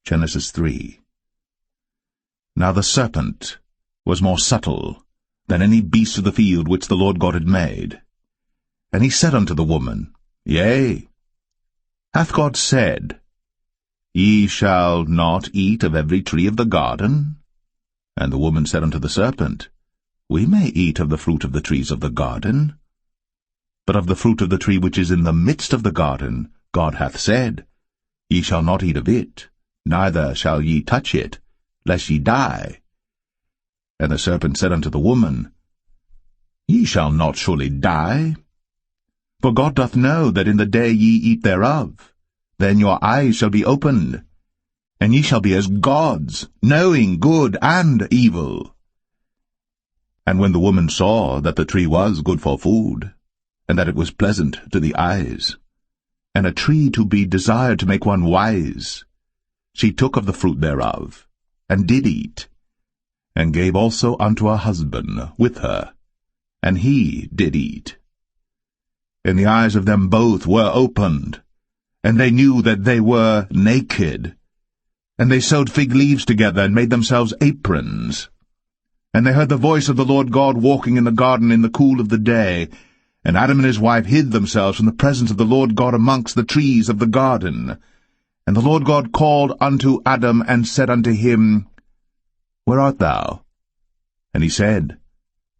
Genesis 3. Now the serpent was more subtle than any beast of the field which the Lord God had made. And he said unto the woman, Yea, hath God said, Ye shall not eat of every tree of the garden? And the woman said unto the serpent, We may eat of the fruit of the trees of the garden. But of the fruit of the tree which is in the midst of the garden, God hath said, Ye shall not eat of it, neither shall ye touch it, lest ye die. And the serpent said unto the woman, Ye shall not surely die. For God doth know that in the day ye eat thereof, then your eyes shall be opened, and ye shall be as gods, knowing good and evil. And when the woman saw that the tree was good for food, and that it was pleasant to the eyes, and a tree to be desired to make one wise, she took of the fruit thereof, and did eat, and gave also unto her husband with her, and he did eat. And the eyes of them both were opened, and they knew that they were naked. And they sewed fig leaves together, and made themselves aprons. And they heard the voice of the Lord God walking in the garden in the cool of the day. And Adam and his wife hid themselves from the presence of the Lord God amongst the trees of the garden. And the Lord God called unto Adam, and said unto him, Where art thou? And he said,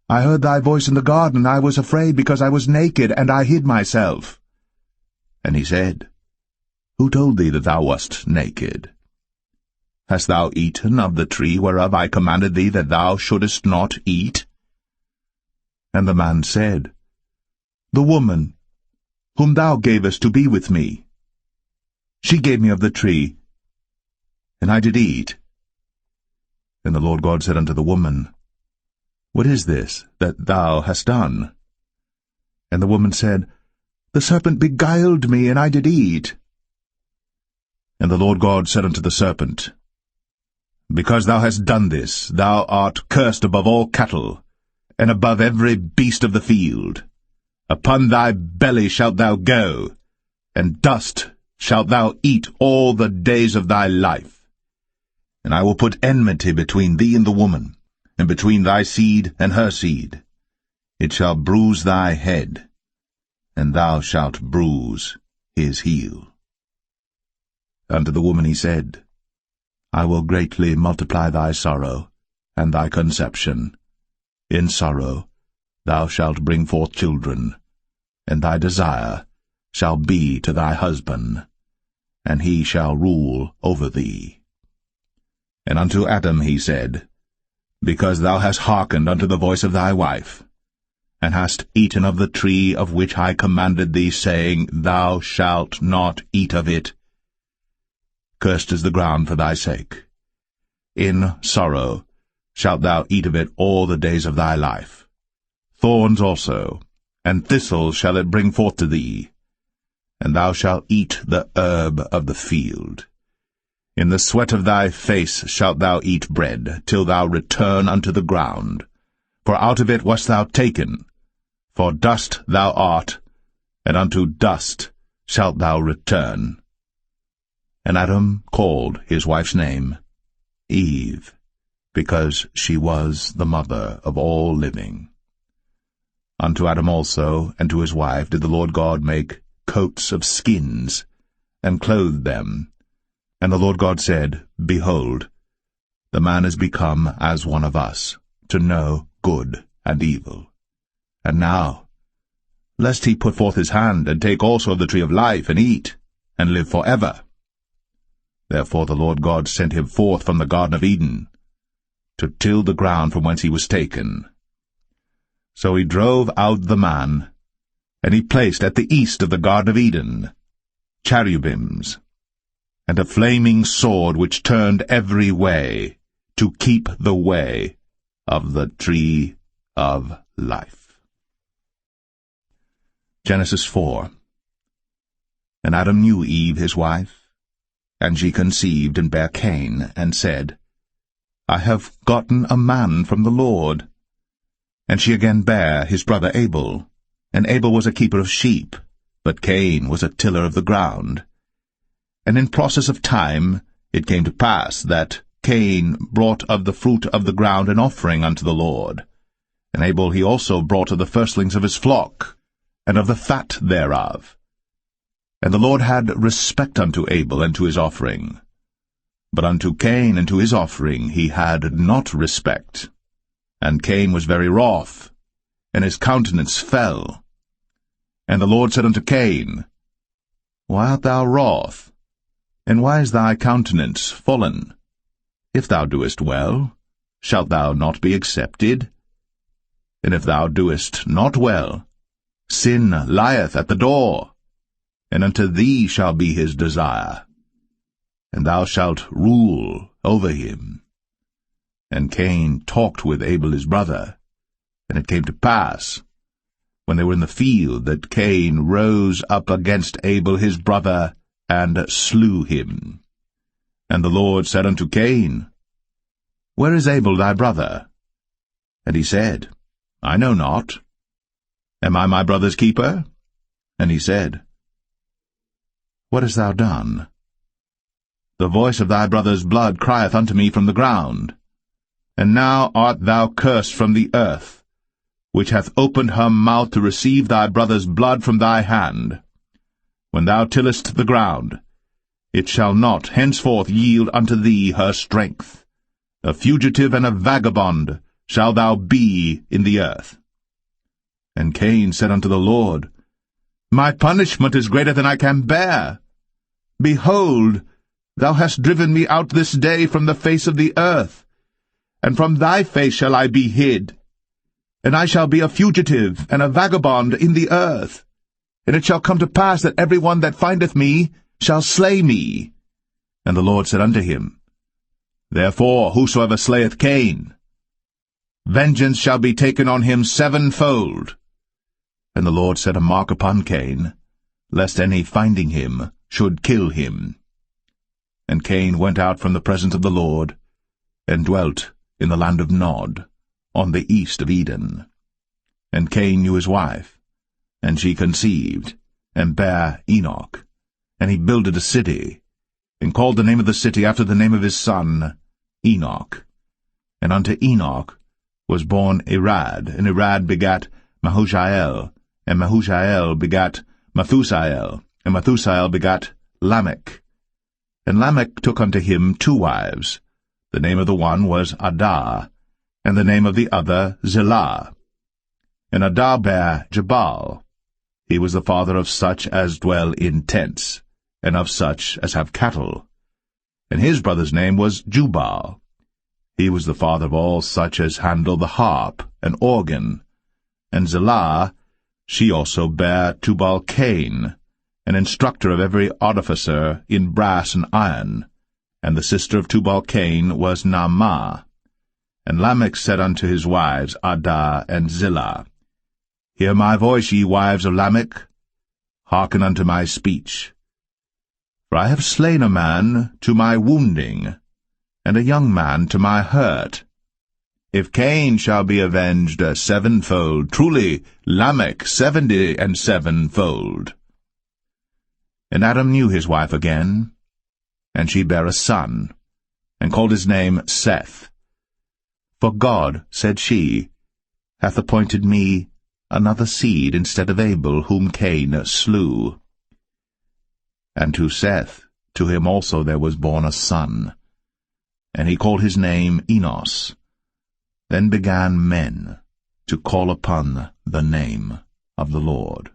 I heard thy voice in the garden, and I was afraid, because I was naked, and I hid myself. And he said, Who told thee that thou wast naked? Hast thou eaten of the tree whereof I commanded thee that thou shouldest not eat? And the man said, The woman, whom thou gavest to be with me, she gave me of the tree, and I did eat. And the Lord God said unto the woman, What is this that thou hast done? And the woman said, The serpent beguiled me, and I did eat. And the Lord God said unto the serpent, Because thou hast done this, thou art cursed above all cattle, and above every beast of the field. Upon thy belly shalt thou go, and dust shalt thou eat all the days of thy life. And I will put enmity between thee and the woman, and between thy seed and her seed. It shall bruise thy head, and thou shalt bruise his heel. Unto the woman he said, I will greatly multiply thy sorrow, and thy conception. In sorrow thou shalt bring forth children, and thy desire shall be to thy husband, and he shall rule over thee. And unto Adam he said, Because thou hast hearkened unto the voice of thy wife, and hast eaten of the tree of which I commanded thee, saying, Thou shalt not eat of it, cursed is the ground for thy sake. In sorrow shalt thou eat of it all the days of thy life. Thorns also, and thistles shall it bring forth to thee, and thou shalt eat the herb of the field. In the sweat of thy face shalt thou eat bread, till thou return unto the ground. For out of it wast thou taken, for dust thou art, and unto dust shalt thou return. And Adam called his wife's name Eve, because she was the mother of all living. Unto Adam also and to his wife did the Lord God make coats of skins, and clothed them. And the Lord God said, Behold, the man is become as one of us, to know good and evil. And now, lest he put forth his hand, and take also of the tree of life, and eat, and live forever. Therefore the Lord God sent him forth from the Garden of Eden, to till the ground from whence he was taken. So he drove out the man, and he placed at the east of the Garden of Eden cherubims, and a flaming sword which turned every way, to keep the way of the tree of life. Genesis 4. And Adam knew Eve his wife, and she conceived and bare Cain, and said, I have gotten a man from the Lord. And she again bare his brother Abel. And Abel was a keeper of sheep, but Cain was a tiller of the ground. And in process of time It came to pass that Cain brought of the fruit of the ground an offering unto the Lord. And Abel he also brought of the firstlings of his flock, and of the fat thereof. And the Lord had respect unto Abel and to his offering. But unto Cain and to his offering he had not respect. And Cain was very wroth, and his countenance fell. And the Lord said unto Cain, Why art thou wroth? And why is thy countenance fallen? If thou doest well, shalt thou not be accepted? And if thou doest not well, sin lieth at the door, and unto thee shall be his desire, and thou shalt rule over him. And Cain talked with Abel his brother. And it came to pass, when they were in the field, that Cain rose up against Abel his brother, and slew him. And the Lord said unto Cain, Where is Abel thy brother? And he said, I know not. Am I my brother's keeper? And he said, What hast thou done? The voice of thy brother's blood crieth unto me from the ground. And now art thou cursed from the earth, which hath opened her mouth to receive thy brother's blood from thy hand. When thou tillest the ground, it shall not henceforth yield unto thee her strength. A fugitive and a vagabond shalt thou be in the earth. And Cain said unto the Lord, My punishment is greater than I can bear. Behold, thou hast driven me out this day from the face of the earth, and from thy face shall I be hid. And I shall be a fugitive and a vagabond in the earth. And it shall come to pass that every one that findeth me shall slay me. And the Lord said unto him, Therefore whosoever slayeth Cain, vengeance shall be taken on him sevenfold. And the Lord set a mark upon Cain, lest any finding him should kill him. And Cain went out from the presence of the Lord, and dwelt in the land of Nod, on the east of Eden. And Cain knew his wife, and she conceived, and bare Enoch. And he builded a city, and called the name of the city after the name of his son, Enoch. And unto Enoch was born Irad, and Irad begat Mahushael, and Mahushael begat Methusael, and Methusael begat Lamech. And Lamech took unto him 2 wives. The name of the one was Adah, and the name of the other Zillah. And Adah bare Jabal. He was the father of such as dwell in tents, and of such as have cattle. And his brother's name was Jubal. He was the father of all such as handle the harp and organ. And Zillah, she also bare Tubal-Cain, an instructor of every artificer in brass and iron. And the sister of Tubal-Cain was Naamah. And Lamech said unto his wives, Adah and Zillah, Hear my voice, ye wives of Lamech. Hearken unto my speech. For I have slain a man to my wounding, and a young man to my hurt. If Cain shall be avenged 7-fold, truly Lamech 77-fold. And Adam knew his wife again, and she bare a son, and called his name Seth. For God, said she, hath appointed me another seed instead of Abel, whom Cain slew. And to Seth, to him also there was born a son, and he called his name Enos. Then began men to call upon the name of the Lord.